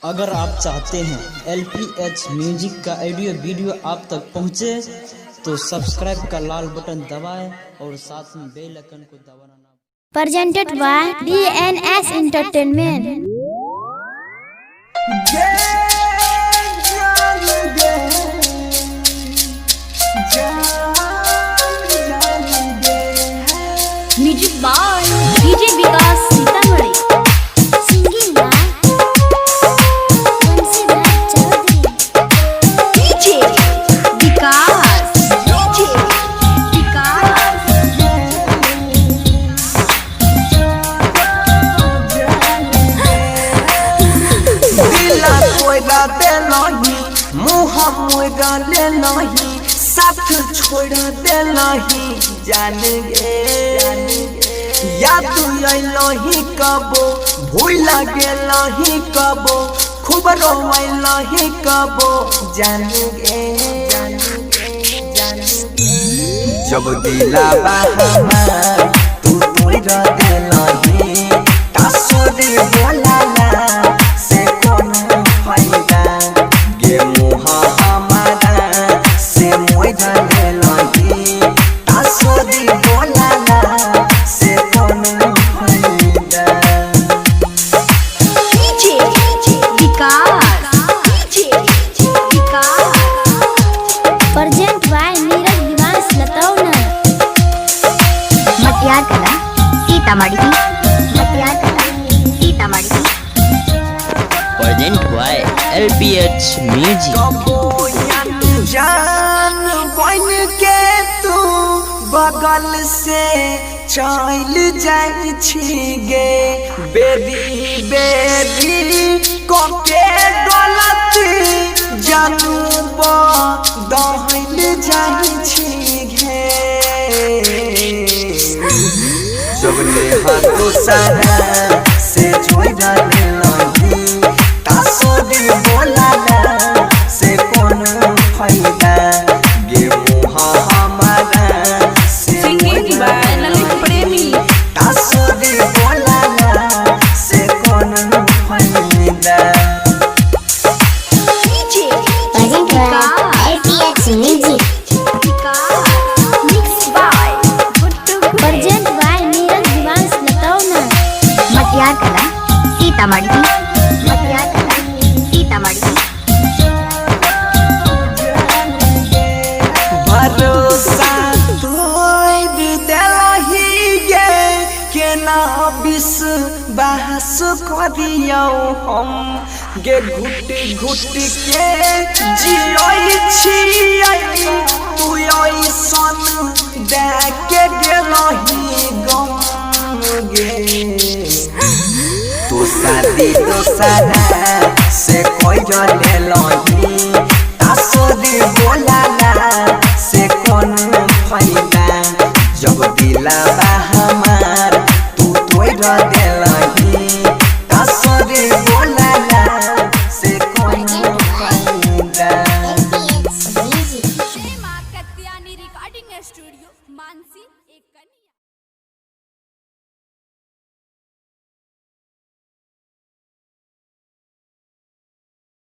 अगर आप चाहते हैं LPH म्यूजिक का ऑडियो वीडियो आप तक पहुंचे तो सब्सक्राइब का लाल बटन दबाएं और साथ में बेल आइकन को दबाना ना। Presented by DNS Entertainment. Music by DJ Vikas Sitamarhi. Singing by Vansidat Chaudhary. DJ Vikas. DJ Vikas. दिला कोई गाते नहीं, मुँह मुँह गाले नहीं, साथ छोड़ दे नहीं, जान गे याद नहीं कबो, भूल गे नहीं कबो, खूब रोई नहीं कबो, जान गे जब दिला हमार तू तोड़ दे नहीं, तासुर बोला से कौन फायदा गे मुँह हमारा से मोई दे नहीं, तासुर बोला से कौन फायदा। DJ Vikas. DJ Vikas. Present by Neeraj Diwan Lataona. मटियार कला Sitamarhi present by LPH music. कबो जान बन के तू बगल से चल जाई छी गे, बेरी बेरी कोके गलती जानू दहल जाई छी गे, जब ले हाथों सारा से जोड़ डाले नहीं, तासुरी बोला से कौन फायदा गे मुँह हमारा से तासुरी बोला से कौन फायदा। DJ present by LPH music. Mixed by Present by Neeraj Diwan Lataona. मटियार कला सीतामढ़ी भरोसा तोड़ देलही गे केना विश्वास करियौ हम गे, घुट घुट के जियै छियै तू ऐसन दे के गेलही गम गे, तू शादी दोसरा से कोई ले लही, तासुरी बोला से कौन फायदा जब दिला हमार तू तोड़ दे लही, तासुरी बोला से कौन फायदा। LPH music. Shema Katyani Recording Studio, Mansi.